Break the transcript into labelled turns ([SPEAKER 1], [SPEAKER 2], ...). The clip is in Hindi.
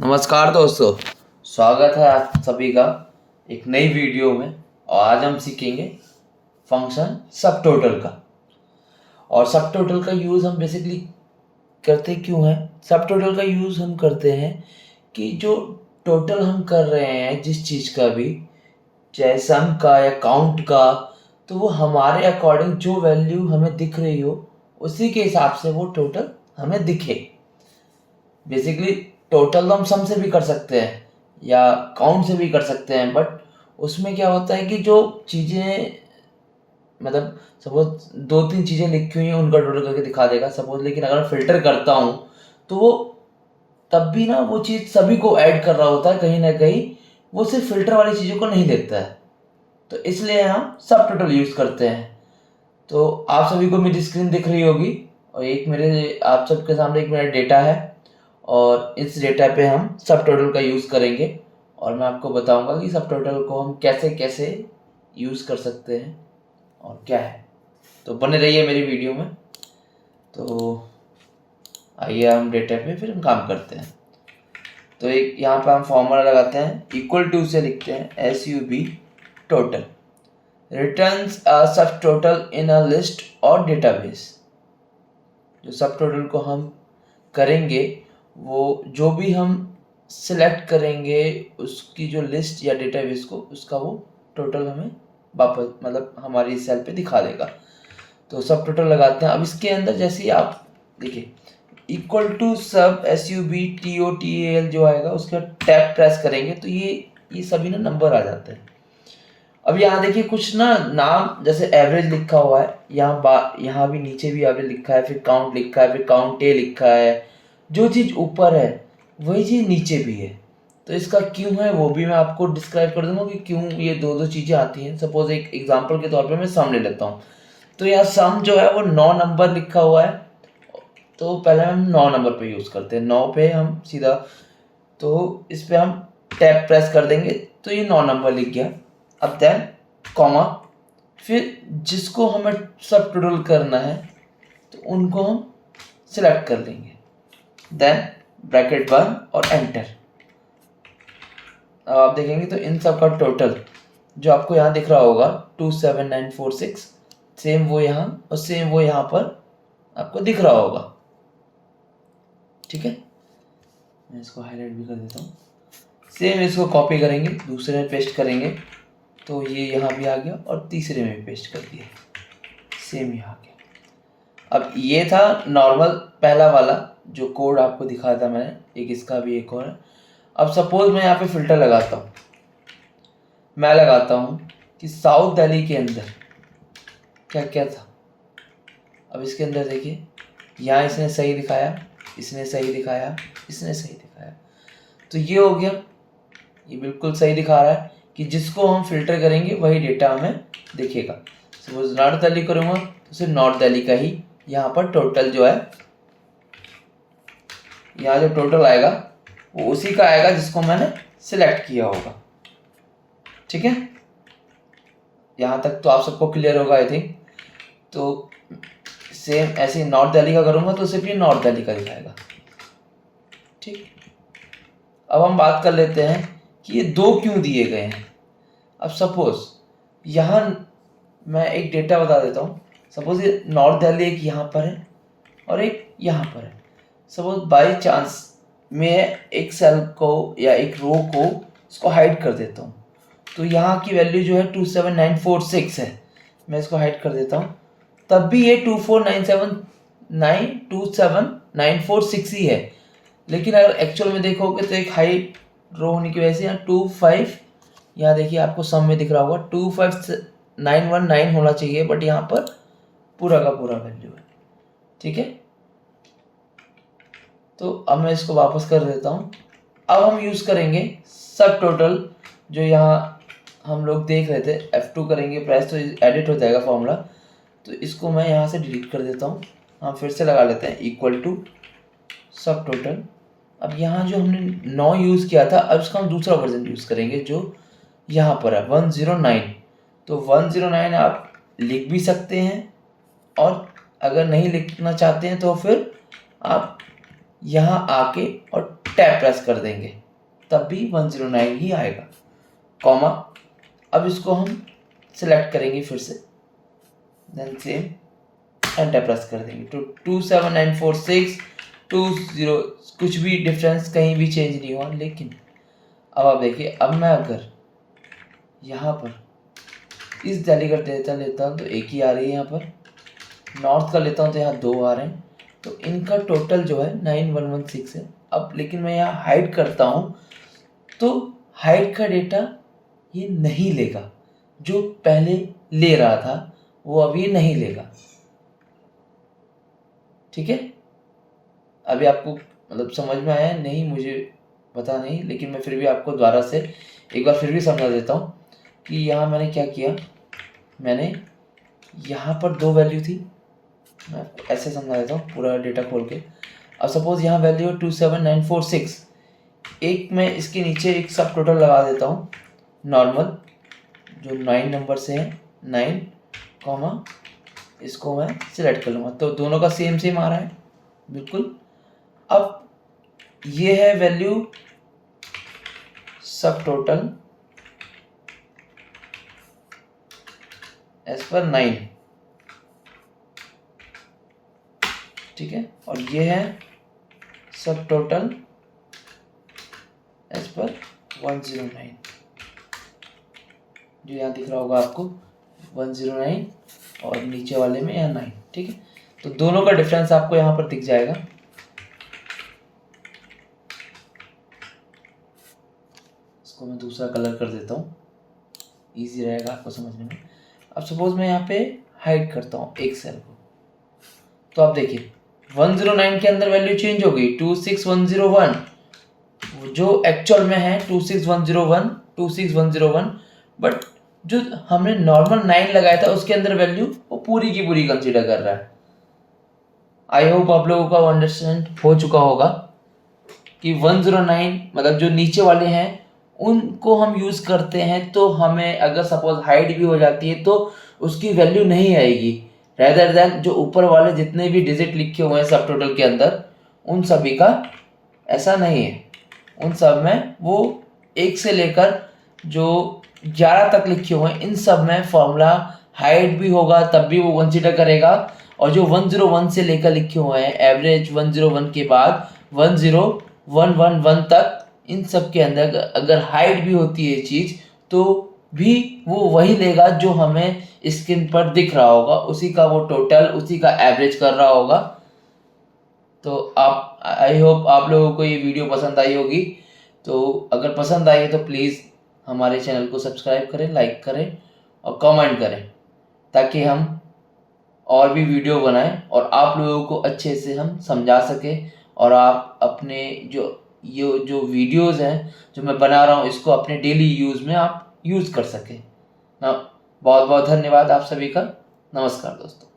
[SPEAKER 1] नमस्कार दोस्तों, स्वागत है आप सभी का एक नई वीडियो में। और आज हम सीखेंगे फंक्शन सब टोटल का। और सब टोटल का यूज़ हम बेसिकली करते क्यों हैं? सब टोटल का यूज़ हम करते हैं कि जो टोटल हम कर रहे हैं जिस चीज़ का भी, चाहे सम का या काउंट का, तो वो हमारे अकॉर्डिंग जो वैल्यू हमें दिख रही हो उसी के हिसाब से वो टोटल हमें दिखे। बेसिकली टोटल तो हम सम से भी कर सकते हैं या काउंट से भी कर सकते हैं, बट उसमें क्या होता है कि जो चीज़ें, मतलब सपोज दो तीन चीज़ें लिखी हुई हैं उनका टोटल करके दिखा देगा सपोज। लेकिन अगर फिल्टर करता हूँ तो वो तब भी ना वो चीज़ सभी को ऐड कर रहा होता है कहीं ना कहीं, वो सिर्फ फिल्टर वाली चीज़ों को नहीं देखता है। तो इसलिए हम सब टोटल यूज़ करते हैं। तो आप सभी को मेरी स्क्रीन दिख रही होगी और एक मेरे आप सबके सामने एक मेरा डेटा है और इस डेटा पे हम सब टोटल का यूज़ करेंगे। और मैं आपको बताऊंगा कि सब टोटल को हम कैसे कैसे यूज़ कर सकते हैं और क्या है। तो बने रहिए मेरी वीडियो में। तो आइए हम डेटा पे फिर हम काम करते हैं। तो एक यहाँ पे हम फॉर्मूला लगाते हैं, इक्वल टू से लिखते हैं SUB टोटल रिटर्न्स अ सब टोटल इन अ लिस्ट और डेटाबेस। जो सब टोटल को हम करेंगे वो जो भी हम सिलेक्ट करेंगे उसकी जो लिस्ट या डेटाबेस को, उसका वो टोटल हमें वापस मतलब हमारी सेल पे दिखा देगा। तो सब टोटल लगाते हैं। अब इसके अंदर जैसे ही आप देखिए इक्वल टू सब SUBTOTAL जो आएगा उसका टैब प्रेस करेंगे तो ये सभी ना नंबर आ जाते हैं। अब यहाँ देखिए कुछ ना नाम जैसे एवरेज लिखा हुआ है, यहाँ भी नीचे भी एवरेज लिखा है, फिर काउंट लिखा है, फिर काउंट ए लिखा है। जो चीज़ ऊपर है वही चीज़ नीचे भी है। तो इसका क्यों है वो भी मैं आपको डिस्क्राइब कर दूंगा कि क्यों ये दो दो चीज़ें आती हैं। सपोज एक एग्जांपल के तौर पे मैं सम ले लेता हूँ। तो यहाँ सम जो है वो 9 नंबर लिखा हुआ है। तो पहले हम 9 नंबर पे यूज़ करते हैं, 9 पे हम सीधा, तो इस पे हम टैब प्रेस कर देंगे तो ये 9 नंबर लिख गया। अब देन कॉमा, फिर जिसको हमें सब टोटल करना है तो उनको हम सिलेक्ट कर लेंगे, देन ब्रैकेट बंद और एंटर। अब आप देखेंगे तो इन सब का टोटल जो आपको यहाँ दिख रहा होगा 27946, सेम वो यहाँ और सेम वो यहाँ पर आपको दिख रहा होगा। ठीक है, मैं इसको हाईलाइट भी कर देता हूँ। सेम इसको कॉपी करेंगे, दूसरे में पेस्ट करेंगे तो ये यहाँ भी आ गया और तीसरे में भी पेस्ट कर दिया, सेम यहाँ आ गया। अब ये था नॉर्मल पहला वाला जो कोड आपको दिखाया था मैंने, एक इसका भी एक और है। अब सपोज मैं यहाँ पे फिल्टर लगाता हूँ, मैं लगाता हूँ कि साउथ दिल्ली के अंदर क्या क्या था। अब इसके अंदर देखिए यहाँ इसने सही दिखाया, इसने सही दिखाया, इसने सही दिखाया। तो ये हो गया, ये बिल्कुल सही दिखा रहा है कि जिसको हम फिल्टर करेंगे वही डेटा हमें दिखेगा। सपोज नॉर्थ दिल्ली करूँगा तो सिर्फ नॉर्थ दिल्ली का ही यहाँ पर टोटल जो है, यहाँ जो टोटल आएगा वो उसी का आएगा जिसको मैंने सिलेक्ट किया होगा। ठीक है, यहाँ तक तो आप सबको क्लियर होगा आई थिंक। तो सेम ऐसे ही नॉर्थ दिल्ली का करूँगा तो सिर्फ ये नॉर्थ दिल्ली का दिखाएगा। ठीक, अब हम बात कर लेते हैं कि ये दो क्यों दिए गए हैं। अब सपोज यहाँ मैं एक डेटा बता देता हूँ। सपोज ये नॉर्थ दिल्ली एक यहाँ पर है और एक यहाँ पर है। सपोज बाई चांस मैं एक सेल को या एक रो को इसको हाइड कर देता हूँ तो यहाँ की वैल्यू जो है 27946 है, मैं इसको हाइड कर देता हूँ तब भी ये 2497926 ही है। लेकिन अगर एक्चुअल में देखोगे तो एक हाई रो होने की वजह से यहाँ 25, यहाँ देखिए आपको सम में दिख रहा होगा 25919 होना चाहिए, बट यहाँ पर पूरा का पूरा वैल्यू है। ठीक है, तो अब मैं इसको वापस कर देता हूँ। अब हम यूज़ करेंगे सब टोटल जो यहाँ हम लोग देख रहे थे। F2 करेंगे प्रेस तो एडिट हो जाएगा फॉर्मूला। तो इसको मैं यहाँ से डिलीट कर देता हूँ। हम फिर से लगा लेते हैं इक्वल टू सब टोटल। अब यहाँ जो हमने 9 यूज़ किया था, अब इसका हम दूसरा वर्जन यूज़ करेंगे जो यहाँ पर है 109। तो 109 आप लिख भी सकते हैं और अगर नहीं लिखना चाहते हैं तो फिर आप यहाँ आके और टैप प्रेस कर देंगे तब भी 109 ही आएगा, कॉमा। अब इसको हम सिलेक्ट करेंगे फिर से, देन सेम एंटर प्रेस कर देंगे तो 27946 20, कुछ भी डिफरेंस कहीं भी चेंज नहीं हुआ। लेकिन अब आप देखिए, अब मैं अगर यहाँ पर इस दिल्ली का डेटा लेता हूँ तो एक ही आ रही है, यहाँ पर नॉर्थ का लेता हूँ तो यहाँ 2 आ रहे हैं, तो इनका टोटल जो है 9116 है। अब लेकिन मैं यहाँ हाइड करता हूँ तो हाइड का डेटा ये नहीं लेगा, जो पहले ले रहा था वो अब ये नहीं लेगा, ठीक है। अभी आपको मतलब समझ में आया नहीं मुझे पता नहीं, लेकिन मैं फिर भी आपको दोबारा से एक बार फिर भी समझा देता हूँ कि यहाँ मैंने क्या किया। मैंने यहाँ पर 2 वैल्यू थी, मैं आपको ऐसे समझा देता हूँ पूरा डेटा खोल के। अब सपोज यहाँ वैल्यू 27946, एक मैं इसके नीचे एक सब टोटल लगा देता हूँ नॉर्मल, जो 9 नंबर से है 9, कॉमा इसको मैं सिलेक्ट कर लूँगा तो दोनों का सेम सेम आ रहा है बिल्कुल। अब ये है वैल्यू सब टोटल एज पर 9, ठीक है, और ये है सब टोटल एज पर 109, जो यहाँ दिख रहा होगा आपको 109 और नीचे वाले में यहाँ 9, ठीक है। तो दोनों का डिफरेंस आपको यहाँ पर दिख जाएगा। इसको मैं दूसरा कलर कर देता हूँ, इजी रहेगा आपको समझने में। अब सपोज मैं यहाँ पे हाइड करता हूँ एक सेल को, तो आप देखिए 109 के अंदर वैल्यू चेंज हो गई 26101, जो एक्चुअल में है 26101, बट जो हमने नॉर्मल 9 लगाया था उसके अंदर वैल्यू वो पूरी की पूरी कंसीडर कर रहा है। आई होप आप लोगों का अंडरस्टैंड हो चुका होगा कि 109 मतलब जो नीचे वाले हैं उनको हम यूज करते हैं तो हमें अगर सपोज हाइड भी हो जाती है तो उसकी वैल्यू नहीं आएगी, रेदर देन जो ऊपर वाले जितने भी डिजिट लिखे हुए हैं सब टोटल के अंदर उन सभी का ऐसा नहीं है। उन सब में वो 1 से लेकर जो 11 तक लिखे हुए हैं इन सब में फॉर्मूला हाइड भी होगा तब भी वो कंसीडर करेगा, और जो 101 से लेकर लिखे हुए हैं एवरेज 101 के बाद 10111 तक इन सब के अंदर अगर हाइड भी होती है चीज़ तो भी वो वही लेगा जो हमें स्क्रीन पर दिख रहा होगा, उसी का वो टोटल उसी का एवरेज कर रहा होगा। तो आप आई होप आप लोगों को ये वीडियो पसंद आई होगी। तो अगर पसंद आई है तो प्लीज़ हमारे चैनल को सब्सक्राइब करें, लाइक करें और कमेंट करें, ताकि हम और भी वीडियो बनाएं और आप लोगों को अच्छे से हम समझा सकें, और आप अपने ये जो वीडियोज़ हैं जो मैं बना रहा हूँ इसको अपने डेली यूज़ में आप यूज़ कर सकें ना। बहुत बहुत धन्यवाद आप सभी का। नमस्कार दोस्तों।